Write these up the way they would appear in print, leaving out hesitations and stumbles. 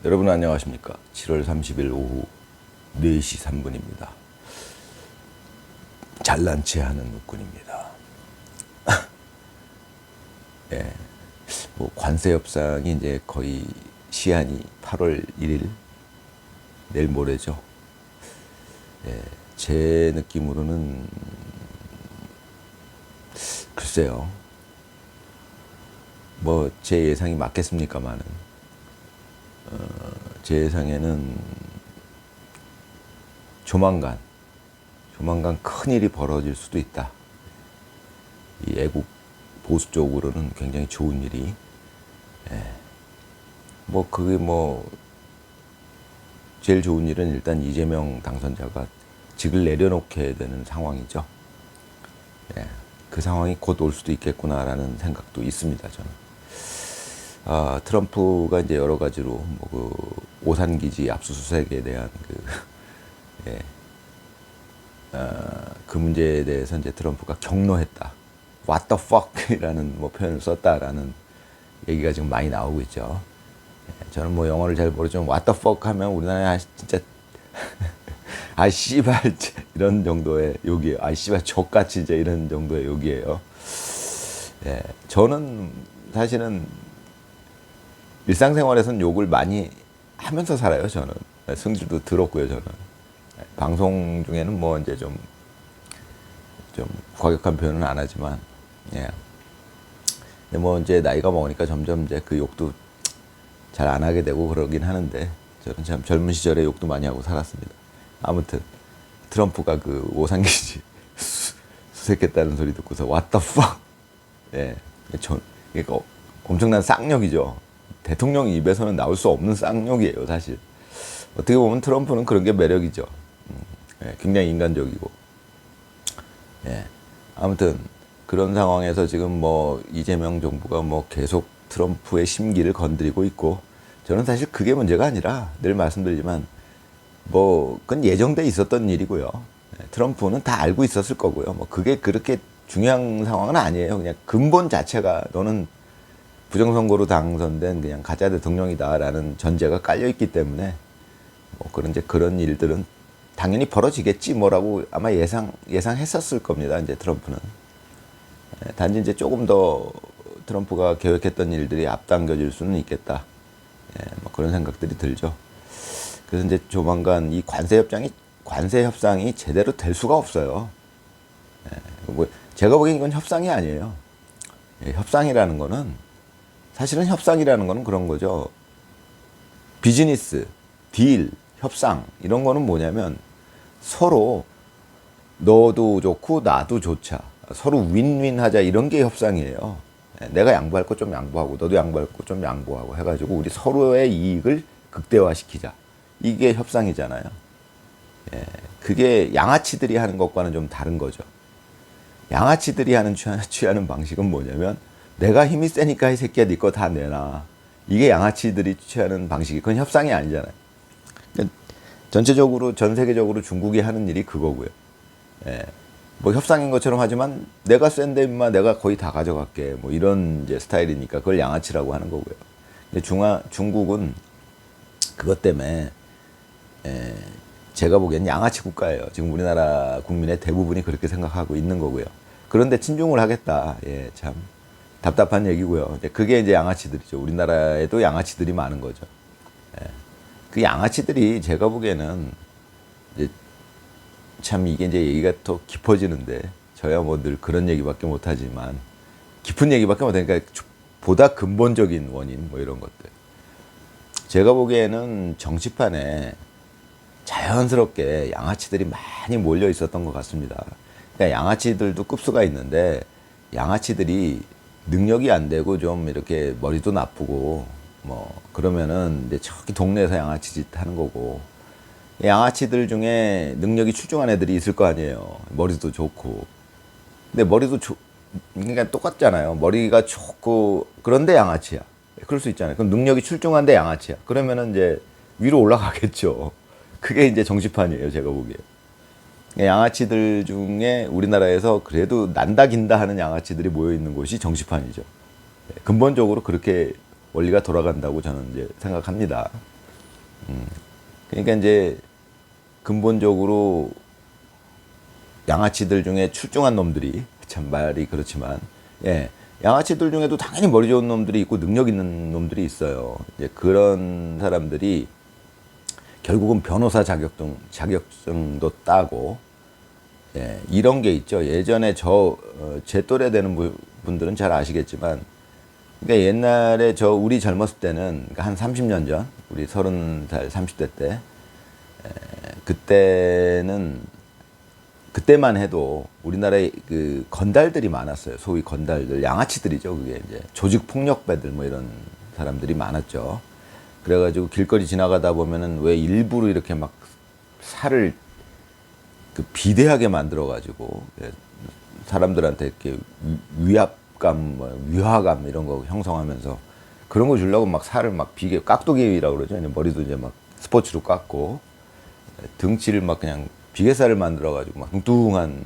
여러분 안녕하십니까? 7월 30일 오후 4시 3분입니다. 잘난 체 하는 육군입니다. 예. 뭐 관세 협상이 이제 거의 시한이 8월 1일 내일 모레죠. 예. 제 느낌으로는 글쎄요. 뭐 제 예상이 맞겠습니까만은 제 예상에는 조만간 큰 일이 벌어질 수도 있다. 이 애국 보수 쪽으로는 굉장히 좋은 일이. 뭐 그게 뭐 제일 좋은 일은 일단 이재명 당선자가 직을 내려놓게 되는 상황이죠. 그 상황이 곧 올 수도 있겠구나라는 생각도 있습니다. 저는. 트럼프가 이제 여러 가지로 뭐 그 오산기지 압수수색에 대한 그 문제에 대해서 이제 트럼프가 경로했다. What the fuck이라는 뭐 표현을 썼다라는 얘기가 지금 많이 나오고 있죠. 저는 뭐 영어를 잘 모르지만 What the fuck 하면 우리나라에 진짜 아 씨발 이런 정도의 욕이에요. 아 씨발 족같이 이제 이런 정도의 욕이에요. 저는 사실은 일상생활에서는 욕을 많이 하면서 살아요. 저는 성질도 더럽고요. 저는 방송 중에는 뭐 이제 좀 과격한 표현은 안 하지만, 근데 뭐 이제 나이가 먹으니까 점점 이제 그 욕도 잘 안 하게 되고 그러긴 하는데, 저는 참 젊은 시절에 욕도 많이 하고 살았습니다. 아무튼 트럼프가 그 오산기지 수색했다는 소리 듣고서 What the fuck. 그러니까 엄청난 쌍욕이죠. 대통령 입에서는 나올 수 없는 쌍욕이에요, 사실. 어떻게 보면 트럼프는 그런 게 매력이죠. 굉장히 인간적이고. 아무튼 그런 상황에서 지금 뭐 이재명 정부가 뭐 계속 트럼프의 심기를 건드리고 있고, 저는 사실 그게 문제가 아니라 늘 말씀드리지만 뭐 그건 예정돼 있었던 일이고요. 트럼프는 다 알고 있었을 거고요. 뭐 그게 그렇게 중요한 상황은 아니에요. 그냥 근본 자체가 너는 부정선거로 당선된 그냥 가짜 대통령이다라는 전제가 깔려 있기 때문에 뭐 그런 일들은 당연히 벌어지겠지 뭐라고 아마 예상했었을 겁니다. 이제 트럼프는. 단지 이제 조금 더 트럼프가 계획했던 일들이 앞당겨질 수는 있겠다. 뭐 그런 생각들이 들죠. 그래서 이제 조만간 이 관세 협상이 제대로 될 수가 없어요. 뭐 제가 보기엔 이건 협상이 아니에요. 협상이라는 거는 사실은 협상이라는 거는 그런 거죠. 비즈니스, 딜, 협상 이런 거는 뭐냐면 서로 너도 좋고 나도 좋자. 서로 윈윈 하자 이런 게 협상이에요. 내가 양보할 거 좀 양보하고 너도 양보할 거 좀 양보하고 해가지고 우리 서로의 이익을 극대화시키자. 이게 협상이잖아요. 그게 양아치들이 하는 것과는 좀 다른 거죠. 양아치들이 취하는 방식은 뭐냐면 내가 힘이 세니까 이 새끼야 네 거 다 내놔. 이게 양아치들이 취하는 방식이 그건 협상이 아니잖아요. 그러니까 전체적으로 전 세계적으로 중국이 하는 일이 그거고요. 뭐 협상인 것처럼 하지만 내가 센데 임마 내가 거의 다 가져갈게. 뭐 이런 이제 스타일이니까 그걸 양아치라고 하는 거고요. 근데 중국은 그것 때문에 제가 보기엔 양아치 국가예요. 지금 우리나라 국민의 대부분이 그렇게 생각하고 있는 거고요. 그런데 친중을 하겠다. 참 답답한 얘기고요. 그게 이제 양아치들이죠. 우리나라에도 양아치들이 많은 거죠. 그 양아치들이 제가 보기에는 이제 참 이게 이제 얘기가 더 깊어지는데 저야 뭐 늘 그런 얘기밖에 못하지만 깊은 얘기밖에 못하니까 보다 근본적인 원인 뭐 이런 것들. 제가 보기에는 정치판에 자연스럽게 양아치들이 많이 몰려 있었던 것 같습니다. 그러니까 양아치들도 급수가 있는데 양아치들이 능력이 안 되고 좀 이렇게 머리도 나쁘고 뭐 그러면은 이제 저기 동네에서 양아치 짓 하는 거고, 양아치들 중에 능력이 출중한 애들이 있을 거 아니에요. 머리도 좋고. 근데 그러니까 똑같잖아요. 머리가 좋고 그런데 양아치야. 그럴 수 있잖아요. 그럼 능력이 출중한데 양아치야. 그러면은 이제 위로 올라가겠죠. 그게 이제 정치판이에요. 제가 보기에. 양아치들 중에 우리나라에서 그래도 난다 긴다 하는 양아치들이 모여 있는 곳이 정치판이죠. 근본적으로 그렇게 원리가 돌아간다고 저는 이제 생각합니다. 그러니까 이제 근본적으로 양아치들 중에 출중한 놈들이, 참 말이 그렇지만, 예, 양아치들 중에도 당연히 머리 좋은 놈들이 있고 능력 있는 놈들이 있어요. 이제 그런 사람들이 결국은 변호사 자격증도 따고, 예, 이런 게 있죠. 예전에 제 또래 되는 분들은 잘 아시겠지만, 그러니까 옛날에 우리 젊었을 때는, 그러니까 한 30년 전, 우리 30살, 30대 때, 그때만 해도 우리나라에 그 건달들이 많았어요. 소위 건달들, 양아치들이죠. 그게 이제 조직 폭력배들 뭐 이런 사람들이 많았죠. 그래가지고 길거리 지나가다 보면은 왜 일부러 이렇게 막 살을 그 비대하게 만들어가지고 사람들한테 이렇게 위압감, 위화감 이런 거 형성하면서 그런 거 주려고 막 살을 막 비계, 깍두기라고 그러죠. 머리도 이제 막 스포츠로 깎고 등치를 막 그냥 비계살을 만들어가지고 막 뚱뚱한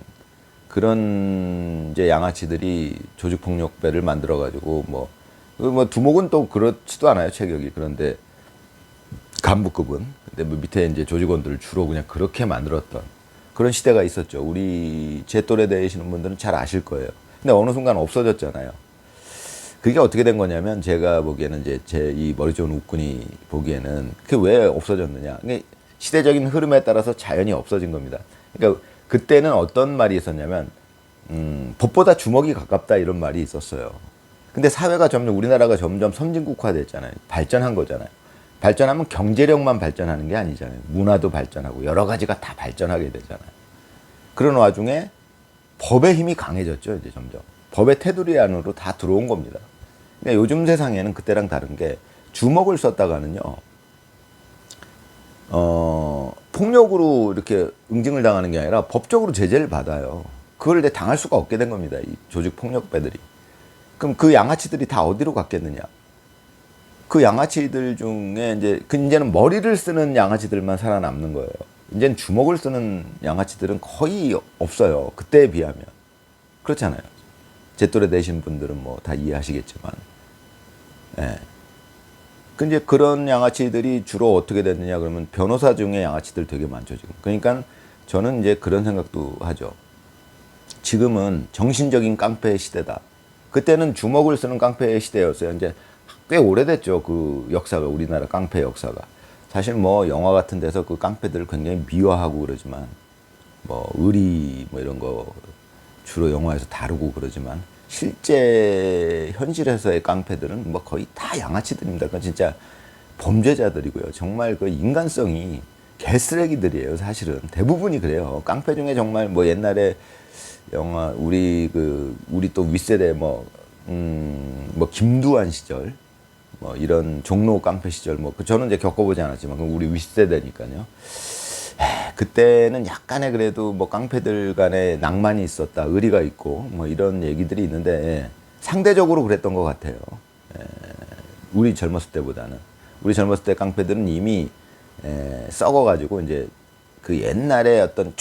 그런 이제 양아치들이 조직폭력배를 만들어가지고 뭐 두목은 또 그렇지도 않아요, 체격이. 그런데 간부급은. 근데 뭐 밑에 이제 조직원들을 주로 그냥 그렇게 만들었던 그런 시대가 있었죠. 제 또래 되시는 분들은 잘 아실 거예요. 근데 어느 순간 없어졌잖아요. 그게 어떻게 된 거냐면 제가 보기에는 이제 제 이 머리 좋은 웃군이 보기에는 그게 왜 없어졌느냐. 시대적인 흐름에 따라서 자연히 없어진 겁니다. 그러니까 그때는 어떤 말이 있었냐면 법보다 주먹이 가깝다 이런 말이 있었어요. 근데 우리나라가 점점 선진국화됐잖아요. 발전한 거잖아요. 발전하면 경제력만 발전하는 게 아니잖아요. 문화도 발전하고 여러 가지가 다 발전하게 되잖아요. 그런 와중에 법의 힘이 강해졌죠. 이제 점점 법의 테두리 안으로 다 들어온 겁니다. 그러니까 요즘 세상에는 그때랑 다른 게 주먹을 썼다가는요. 폭력으로 이렇게 응징을 당하는 게 아니라 법적으로 제재를 받아요. 그걸 이제 당할 수가 없게 된 겁니다. 이 조직 폭력배들이. 그럼 그 양아치들이 다 어디로 갔겠느냐? 그 양아치들 중에 이제는 머리를 쓰는 양아치들만 살아남는 거예요. 이제는 주먹을 쓰는 양아치들은 거의 없어요. 그때에 비하면. 그렇잖아요. 제 또래 되신 분들은 뭐 다 이해하시겠지만. 예. 근데 그런 양아치들이 주로 어떻게 됐느냐 그러면 변호사 중에 양아치들 되게 많죠, 지금. 그러니까 저는 이제 그런 생각도 하죠. 지금은 정신적인 깡패의 시대다. 그때는 주먹을 쓰는 깡패의 시대였어요. 이제 꽤 오래됐죠, 그 역사가, 우리나라 깡패 역사가. 사실 뭐 영화 같은 데서 그 깡패들을 굉장히 미화하고 그러지만, 뭐 의리 뭐 이런 거 주로 영화에서 다루고 그러지만, 실제 현실에서의 깡패들은 뭐 거의 다 양아치들입니다. 그러니까 진짜 범죄자들이고요. 정말 그 인간성이 개쓰레기들이에요. 사실은 대부분이 그래요. 깡패 중에 정말 뭐 옛날에 영화 우리 또 윗세대 뭐 김두한 시절 뭐 이런 종로 깡패 시절 저는 이제 겪어보지 않았지만 우리 윗세대니까요. 그때는 약간의 그래도 뭐 깡패들 간에 낭만이 있었다, 의리가 있고 뭐 이런 얘기들이 있는데 상대적으로 그랬던 것 같아요. 우리 젊었을 때보다는. 우리 젊었을 때 깡패들은 이미 썩어가지고 이제 그 옛날에 어떤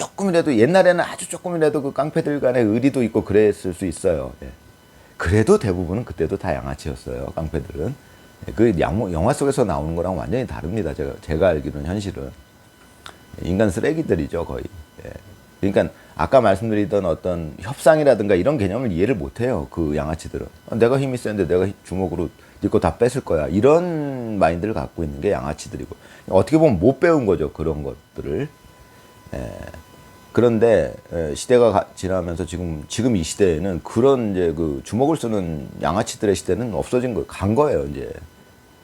옛날에는 아주 조금이라도 그 깡패들 간에 의리도 있고 그랬을 수 있어요. 그래도 대부분은 그때도 다 양아치였어요, 깡패들은. 그 영화 속에서 나오는 거랑 완전히 다릅니다. 제가 알기로는 현실은. 인간 쓰레기들이죠, 거의. 그러니까 아까 말씀드리던 어떤 협상이라든가 이런 개념을 이해를 못해요, 그 양아치들은. 내가 힘이 센데 내가 주먹으로 네 거 다 뺏을 거야. 이런 마인드를 갖고 있는 게 양아치들이고. 어떻게 보면 못 배운 거죠, 그런 것들을. 그런데 시대가 지나면서 지금 이 시대에는 그런 이제 그 주먹을 쓰는 양아치들의 시대는 없어진 거, 간 거예요, 이제.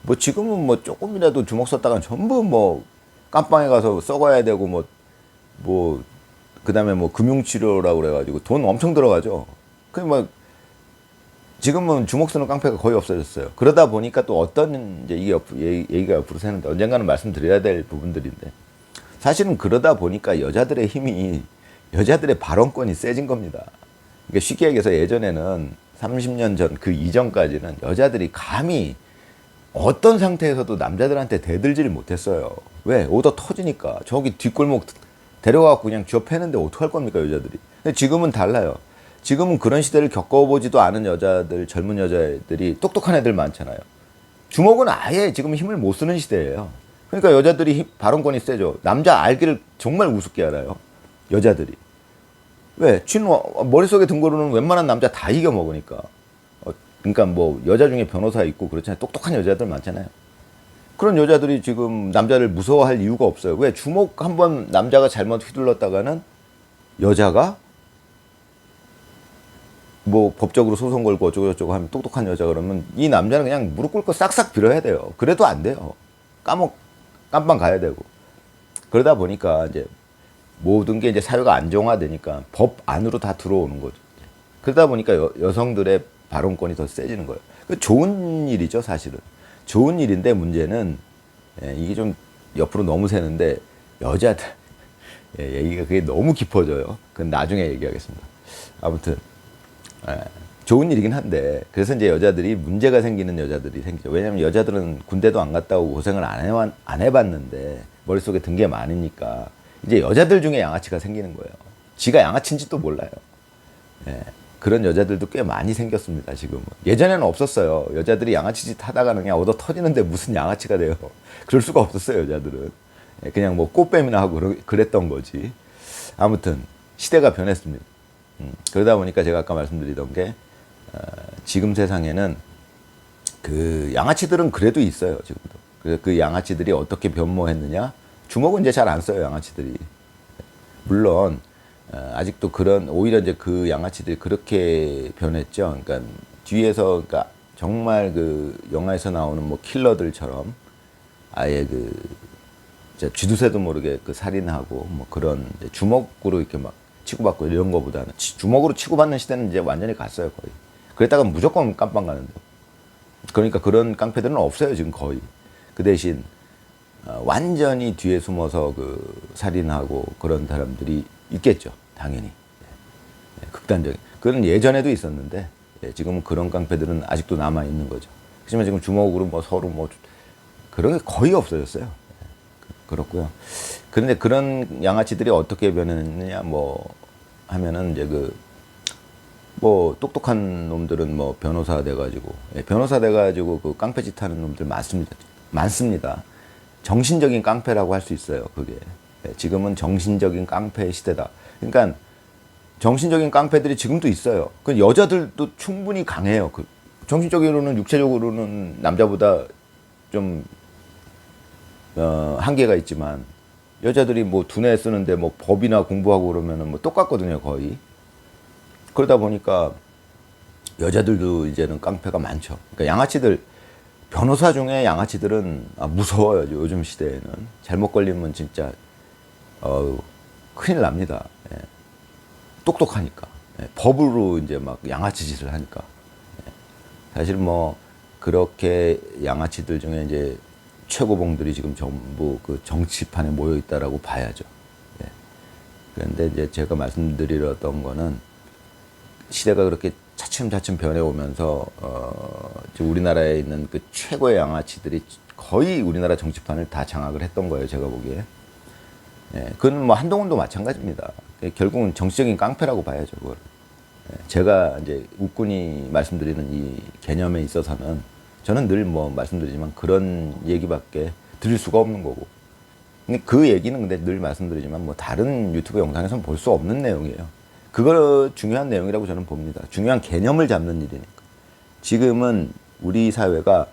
뭐 지금은 뭐 조금이라도 주먹 썼다가 전부 뭐 깜빵에 가서 썩어야 되고 그다음에 뭐 금융치료라고 그래가지고 돈 엄청 들어가죠. 지금은 주먹 쓰는 깡패가 거의 없어졌어요. 그러다 보니까 또 어떤 이제 이게 얘기가 옆으로 새는데 언젠가는 말씀드려야 될 부분들인데 사실은 그러다 보니까 여자들의 발언권이 세진 겁니다. 그러니까 쉽게 얘기해서 예전에는 30년 전 그 이전까지는 여자들이 감히 어떤 상태에서도 남자들한테 대들지를 못했어요. 왜? 오더 터지니까. 저기 뒷골목 데려가고 그냥 쥐어 패는데 어떡할 겁니까, 여자들이. 근데 지금은 달라요. 지금은 그런 시대를 겪어보지도 않은 젊은 여자들이 똑똑한 애들 많잖아요. 주먹은 아예 지금 힘을 못 쓰는 시대예요. 그러니까 여자들이 발언권이 세죠. 남자 알기를 정말 우습게 알아요. 여자들이. 왜? 쥐는 머릿속에 든 거로는 웬만한 남자 다 이겨먹으니까. 그러니까 뭐 여자 중에 변호사 있고 그렇잖아요. 똑똑한 여자들 많잖아요. 그런 여자들이 지금 남자를 무서워할 이유가 없어요. 왜? 주먹 한번 남자가 잘못 휘둘렀다가는 여자가 뭐 법적으로 소송 걸고 어쩌고저쩌고 하면 똑똑한 여자 그러면 이 남자는 그냥 무릎 꿇고 싹싹 빌어야 돼요. 그래도 안 돼요. 깜빵 가야 되고. 그러다 보니까 이제 모든 게 이제 사회가 안정화되니까 법 안으로 다 들어오는 거죠. 그러다 보니까 여성들의 발언권이 더 세지는 거예요. 그 좋은 일이죠, 사실은. 좋은 일인데 문제는 이게 좀 옆으로 너무 새는데 여자들 얘기가 그게 너무 깊어져요. 그건 나중에 얘기하겠습니다. 아무튼 좋은 일이긴 한데 그래서 이제 여자들이 문제가 생기는 여자들이 생기죠. 왜냐하면 여자들은 군대도 안 갔다 오고 고생을 안 해봤는데 머릿속에 든 게 많으니까 이제 여자들 중에 양아치가 생기는 거예요. 지가 양아치인지도 몰라요. 그런 여자들도 꽤 많이 생겼습니다. 지금은. 예전에는 없었어요. 여자들이 양아치 짓 하다가는 그냥 얻어 터지는데 무슨 양아치가 돼요. 그럴 수가 없었어요. 여자들은. 그냥 뭐 꽃뱀이나 하고 그랬던 거지. 아무튼 시대가 변했습니다. 그러다 보니까 제가 아까 말씀드리던 게 지금 세상에는 그 양아치들은 그래도 있어요. 지금도. 그래서 그 양아치들이 어떻게 변모했느냐. 주먹은 이제 잘 안 써요. 양아치들이. 물론 아직도 그런 오히려 이제 그 양아치들이 그렇게 변했죠. 그러니까 뒤에서 그러니까 정말 그 영화에서 나오는 뭐 킬러들처럼 아예 그 쥐두새도 모르게 그 살인하고 뭐 그런 주먹으로 이렇게 막 치고받고 이런 거보다는 주먹으로 치고받는 시대는 이제 완전히 갔어요 거의. 그랬다가 무조건 깜빵 가는데. 그러니까 그런 깡패들은 없어요 지금 거의. 그 대신 완전히 뒤에 숨어서 그 살인하고 그런 사람들이 있겠죠 당연히. 극단적인. 그건 예전에도 있었는데 지금은 그런 깡패들은 아직도 남아 있는 거죠. 하지만 지금 주먹으로 뭐 서로 뭐 그런 게 거의 없어졌어요. 그렇고요. 그런데 그런 양아치들이 어떻게 변했느냐 뭐 하면은 이제 그 뭐 똑똑한 놈들은 뭐 변호사 돼가지고 그 깡패짓 하는 놈들 많습니다. 정신적인 깡패라고 할 수 있어요. 그게 지금은 정신적인 깡패의 시대다. 그러니까 정신적인 깡패들이 지금도 있어요. 그 여자들도 충분히 강해요. 그 정신적으로는 육체적으로는 남자보다 좀 한계가 있지만 여자들이 뭐 두뇌 쓰는데 뭐 법이나 공부하고 그러면은 뭐 똑같거든요 거의. 그러다 보니까 여자들도 이제는 깡패가 많죠. 그러니까 양아치들 변호사 중에 양아치들은 무서워요 요즘 시대에는. 잘못 걸리면 진짜 큰일 납니다. 똑똑하니까 법으로 이제 막 양아치 짓을 하니까. 사실 뭐 그렇게 양아치들 중에 이제 최고봉들이 지금 전부 그 정치판에 모여 있다라고 봐야죠. 그런데 이제 제가 말씀드리려던 거는 시대가 그렇게 차츰차츰 변해오면서 우리나라에 있는 그 최고의 양아치들이 거의 우리나라 정치판을 다 장악을 했던 거예요. 제가 보기에. 그건 뭐 한동훈도 마찬가지입니다. 결국은 정치적인 깡패라고 봐야죠. 그걸. 제가 이제 웃군이 말씀드리는 이 개념에 있어서는 저는 늘 뭐 말씀드리지만 그런 얘기밖에 드릴 수가 없는 거고. 그 얘기는 근데 늘 말씀드리지만 뭐 다른 유튜브 영상에서는 볼 수 없는 내용이에요. 그거 중요한 내용이라고 저는 봅니다. 중요한 개념을 잡는 일이니까. 지금은 우리 사회가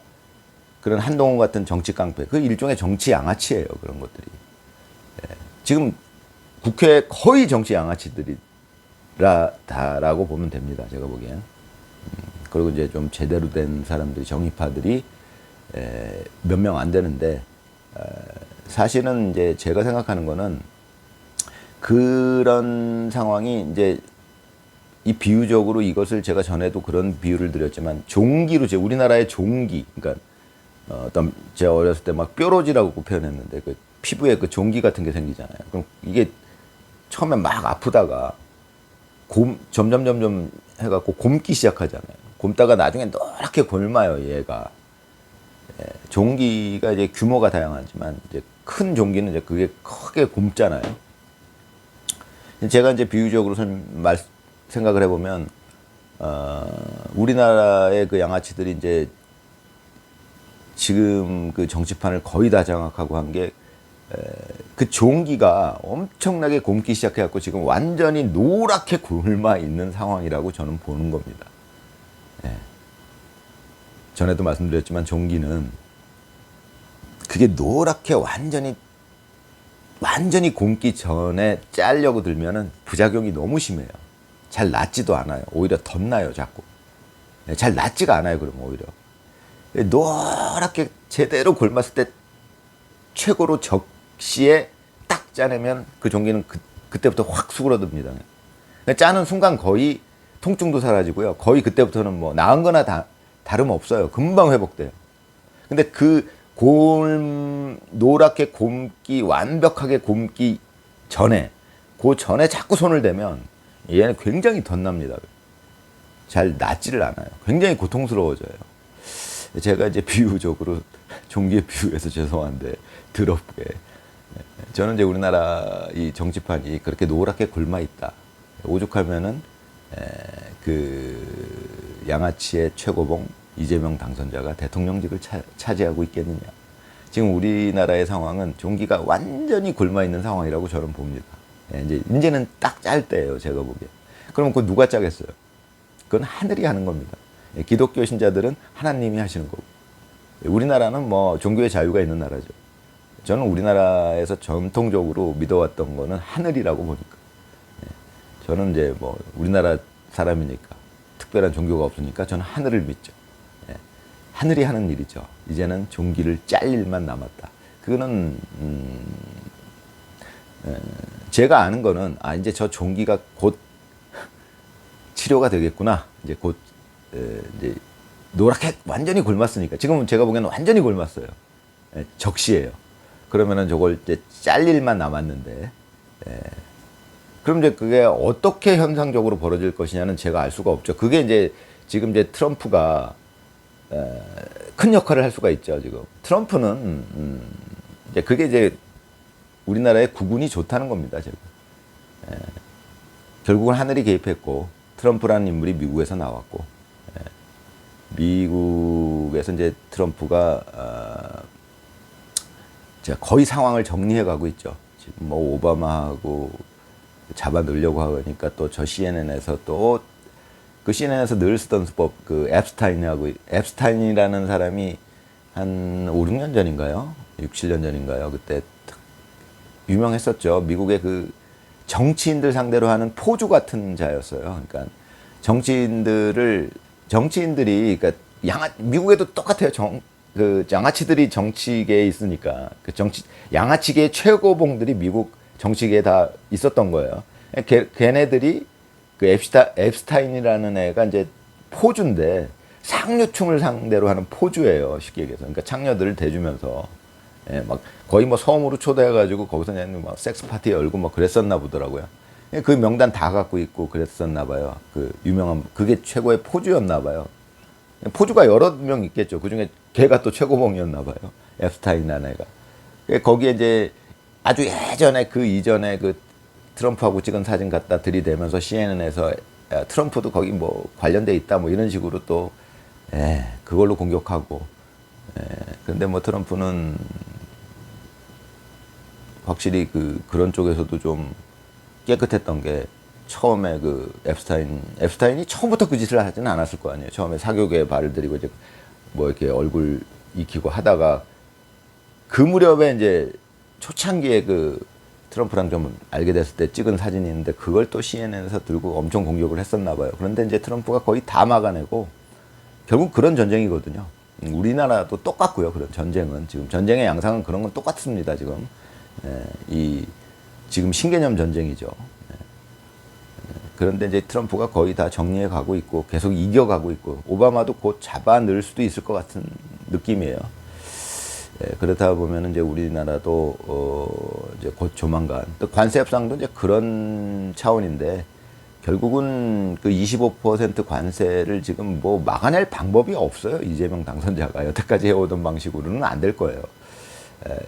그런 한동훈 같은 정치 깡패, 그 일종의 정치 양아치예요. 그런 것들이. 지금 국회 거의 정치 양아치들이라고 보면 됩니다. 제가 보기엔. 그리고 이제 좀 제대로 된 사람들이 정의파들이 몇 명 안 되는데 사실은 이제 제가 생각하는 거는 그런 상황이 이제 이 비유적으로 이것을 제가 전에도 그런 비유를 드렸지만 종기로 우리나라의 종기 그러니까 어떤 제가 어렸을 때 막 뾰루지라고 표현했는데 그 피부에 그 종기 같은 게 생기잖아요. 그럼 이게 처음에 막 아프다가 점점 해갖고 곪기 시작하잖아요. 곪다가 나중에 노랗게 곪아요, 얘가. 종기가 이제 규모가 다양하지만 이제 큰 종기는 이제 그게 크게 곪잖아요. 제가 이제 비유적으로 생각을 해보면, 우리나라의 그 양아치들이 이제 지금 그 정치판을 거의 다 장악하고 한 게 그 종기가 엄청나게 곪기 시작해갖고 지금 완전히 노랗게 곪아 있는 상황이라고 저는 보는 겁니다. 예. 전에도 말씀드렸지만 종기는 그게 노랗게 완전히 곪기 전에 짜려고 들면은 부작용이 너무 심해요. 잘 낫지도 않아요. 오히려 덧나요, 자꾸. 잘 낫지가 않아요, 그러면 오히려. 노랗게 제대로 곪았을 때 최고로 적시에 딱 짜내면 그 종기는 그때부터 확 수그러듭니다. 짜는 순간 거의 통증도 사라지고요. 거의 그때부터는 뭐 나은 거나 다름없어요. 금방 회복돼요. 근데 그 노랗게 완벽하게 곪기 전에, 그 전에 자꾸 손을 대면 얘는 굉장히 덧납니다. 잘 낫지를 않아요. 굉장히 고통스러워져요. 제가 이제 비유적으로 종기에 비유해서 죄송한데 더럽게 저는 이제 우리나라 이 정치판이 그렇게 노랗게 곪아 있다. 오죽하면은 그 양아치의 최고봉 이재명 당선자가 대통령직을 차지하고 있겠느냐. 지금 우리나라의 상황은 종기가 완전히 곪아 있는 상황이라고 저는 봅니다. 이제는 딱 짤 때예요, 제가 보기에. 그럼 그거 누가 짜겠어요? 그건 하늘이 하는 겁니다. 기독교 신자들은 하나님이 하시는 거고. 우리나라는 뭐 종교의 자유가 있는 나라죠. 저는 우리나라에서 전통적으로 믿어왔던 거는 하늘이라고 보니까. 저는 이제 뭐 우리나라 사람이니까 특별한 종교가 없으니까 저는 하늘을 믿죠. 하늘이 하는 일이죠. 이제는 종기를 짤 일만 남았다. 그거는 제가 아는 거는 이제 저 종기가 곧 치료가 되겠구나. 이제 곧 이제 노랗게 완전히 곪았으니까 지금은 제가 보기에는 완전히 곪았어요. 적시예요. 그러면은 저걸 이제 짤 일만 남았는데. 그럼 이제 그게 어떻게 현상적으로 벌어질 것이냐는 제가 알 수가 없죠. 그게 이제 지금 이제 트럼프가 큰 역할을 할 수가 있죠. 지금 트럼프는 이제 그게 이제 우리나라의 국운이 좋다는 겁니다. 지금 결국은 하늘이 개입했고 트럼프라는 인물이 미국에서 나왔고 미국에서 이제 트럼프가 거의 상황을 정리해 가고 있죠. 지금 뭐 오바마하고 잡아 넣으려고 하니까 또 저 CNN에서 또 그 CNN에서 늘 쓰던 수법 그 앱스타인이라는 사람이 한 5, 6년 전인가요? 6, 7년 전인가요? 그때 유명했었죠. 미국의 그 정치인들 상대로 하는 포주 같은 자였어요. 그러니까 정치인들이 그러니까 미국에도 똑같아요. 그 양아치들이 정치계에 있으니까 그 양아치계의 최고봉들이 미국 정치계에 다 있었던 거예요. 걔네들이 그 앱스타인이라는 애가 이제 포주인데 상류층을 상대로 하는 포주예요. 쉽게 얘기해서. 그러니까 창녀들을 대주면서 막 거의 뭐 섬으로 초대해가지고 거기서 그냥 막 섹스 파티 열고 막 그랬었나 보더라고요. 그 명단 다 갖고 있고 그랬었나 봐요. 그 유명한 그게 최고의 포주였나 봐요. 포주가 여러 명 있겠죠. 그 중에 걔가 또 최고봉이었나 봐요. 앱스타인이라는 애가. 거기에 이제 아주 예전에 그 이전에 그 트럼프하고 찍은 사진 갖다 들이대면서 CNN에서 트럼프도 거기 뭐 관련돼 있다 뭐 이런 식으로 또 그걸로 공격하고. 근데 뭐 트럼프는 확실히 그런 쪽에서도 좀 깨끗했던 게 처음에 그 앱스타인이 처음부터 그 짓을 하지는 않았을 거 아니에요. 처음에 사교계에 발을 들이고 이제 뭐 이렇게 얼굴 익히고 하다가 그 무렵에 이제 초창기에 그 트럼프랑 좀 알게 됐을 때 찍은 사진이 있는데 그걸 또 CNN에서 들고 엄청 공격을 했었나 봐요. 그런데 이제 트럼프가 거의 다 막아내고 결국 그런 전쟁이거든요. 우리나라도 똑같고요. 그런 전쟁은 지금 전쟁의 양상은 그런 건 똑같습니다. 지금 지금 신개념 전쟁이죠. 그런데 이제 트럼프가 거의 다 정리해 가고 있고 계속 이겨가고 있고 오바마도 곧 잡아 넣을 수도 있을 것 같은 느낌이에요. 그렇다 보면 이제 우리나라도 이제 곧 조만간 또 관세 협상도 이제 그런 차원인데 결국은 그 25% 관세를 지금 뭐 막아낼 방법이 없어요. 이재명 당선자가 여태까지 해오던 방식으로는 안 될 거예요.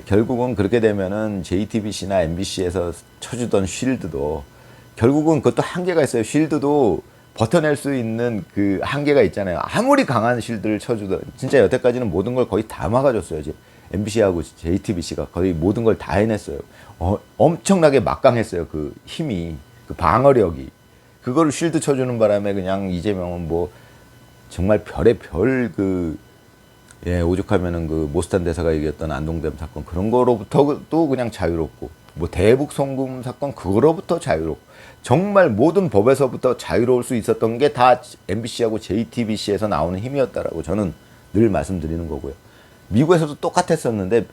결국은 그렇게 되면은 JTBC나 MBC에서 쳐주던 쉴드도 결국은 그것도 한계가 있어요. 쉴드도 버텨낼 수 있는 그 한계가 있잖아요. 아무리 강한 실드를 쳐주던 진짜 여태까지는 모든 걸 거의 다 막아줬어요. 이제 MBC하고 JTBC가 거의 모든 걸 다 해냈어요. 엄청나게 막강했어요. 그 힘이, 그 방어력이. 그거를 쉴드 쳐주는 바람에 그냥 이재명은 뭐 정말 별의 별 오죽하면은 그 모스탄 대사가 얘기했던 안동댐 사건 그런 거로부터도 그냥 자유롭고, 뭐 대북 송금 사건 그거로부터 자유롭고, 정말 모든 법에서부터 자유로울 수 있었던 게 다 MBC하고 JTBC에서 나오는 힘이었다라고 저는 늘 말씀드리는 거고요. 미국에서도 똑같았었는데,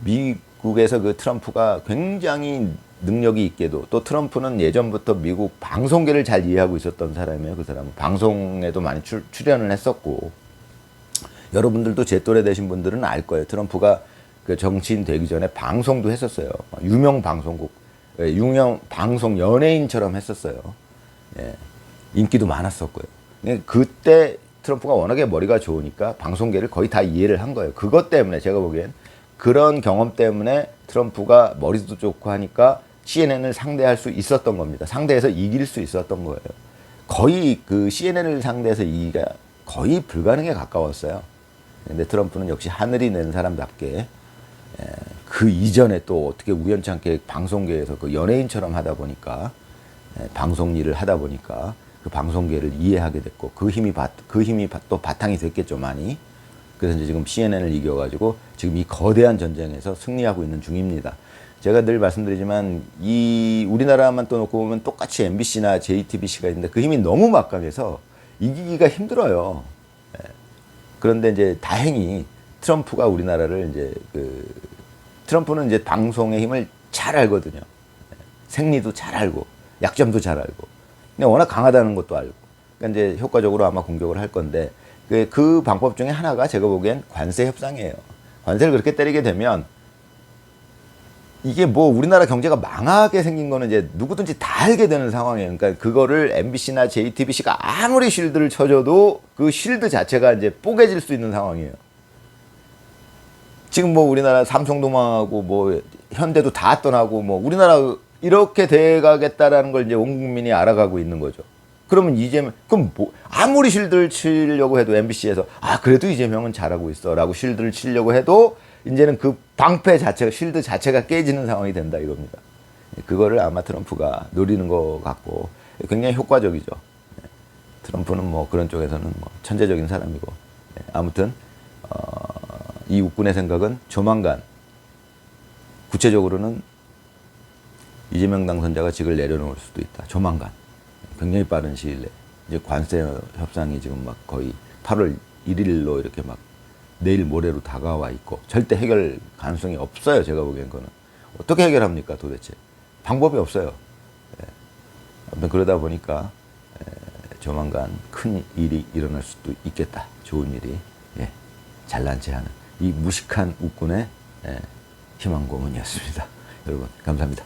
미국에서 그 트럼프가 굉장히 능력이 있게도, 또 트럼프는 예전부터 미국 방송계를 잘 이해하고 있었던 사람이에요. 그 사람은 방송에도 많이 출연을 했었고, 여러분들도 제 또래 되신 분들은 알 거예요. 트럼프가 그 정치인 되기 전에 방송도 했었어요. 유명 방송국, 유명 방송 연예인처럼 했었어요. 예, 인기도 많았었고요. 그때 트럼프가 워낙에 머리가 좋으니까 방송계를 거의 다 이해를 한 거예요. 그것 때문에 제가 보기엔 그런 경험 때문에 트럼프가 머리도 좋고 하니까 CNN을 상대할 수 있었던 겁니다. 상대해서 이길 수 있었던 거예요. 거의 그 CNN을 상대해서 이기가 거의 불가능에 가까웠어요. 근데 트럼프는 역시 하늘이 낸 사람답게 그 이전에 또 어떻게 우연찮게 방송계에서 그 연예인처럼 하다 보니까, 방송 일을 하다 보니까 그 방송계를 이해하게 됐고, 그 힘이 또 바탕이 됐겠죠, 많이. 그래서 이제 지금 CNN을 이겨가지고 지금 이 거대한 전쟁에서 승리하고 있는 중입니다. 제가 늘 말씀드리지만 이 우리나라만 또 놓고 보면 똑같이 MBC나 JTBC가 있는데 그 힘이 너무 막강해서 이기기가 힘들어요. 그런데 이제 다행히 트럼프가 우리나라를 이제 트럼프는 이제 방송의 힘을 잘 알거든요. 생리도 잘 알고, 약점도 잘 알고. 근데 워낙 강하다는 것도 알고. 그러니까 이제 효과적으로 아마 공격을 할 건데, 그 방법 중에 하나가 제가 보기엔 관세 협상이에요. 관세를 그렇게 때리게 되면 이게 뭐 우리나라 경제가 망하게 생긴 거는 이제 누구든지 다 알게 되는 상황이에요. 그러니까 그거를 MBC나 JTBC가 아무리 쉴드를 쳐줘도 그 쉴드 자체가 이제 뽀개질 수 있는 상황이에요. 지금 뭐 우리나라 삼성도 망하고 뭐 현대도 다 떠나고 뭐 우리나라 이렇게 돼가겠다라는 걸 이제 온 국민이 알아가고 있는 거죠. 그러면 그럼 뭐 아무리 쉴드를 치려고 해도 MBC에서 그래도 이재명은 잘하고 있어라고 쉴드를 치려고 해도 이제는 그 방패 자체가, 쉴드 자체가 깨지는 상황이 된다 이겁니다. 그거를 아마 트럼프가 노리는 것 같고 굉장히 효과적이죠. 트럼프는 뭐 그런 쪽에서는 뭐 천재적인 사람이고, 아무튼 이 uk군의 생각은 조만간, 구체적으로는 이재명 당선자가 직을 내려놓을 수도 있다. 조만간, 굉장히 빠른 시일 내에. 이제 관세 협상이 지금 막 거의 8월 1일로 이렇게 막 내일 모레로 다가와 있고 절대 해결 가능성이 없어요. 제가 보기엔 거는. 어떻게 해결합니까 도대체? 방법이 없어요. 아무튼 그러다 보니까 조만간 큰 일이 일어날 수도 있겠다. 좋은 일이. 잘난 체하는 이 무식한 uk군의 희망 고문이었습니다. 여러분 감사합니다.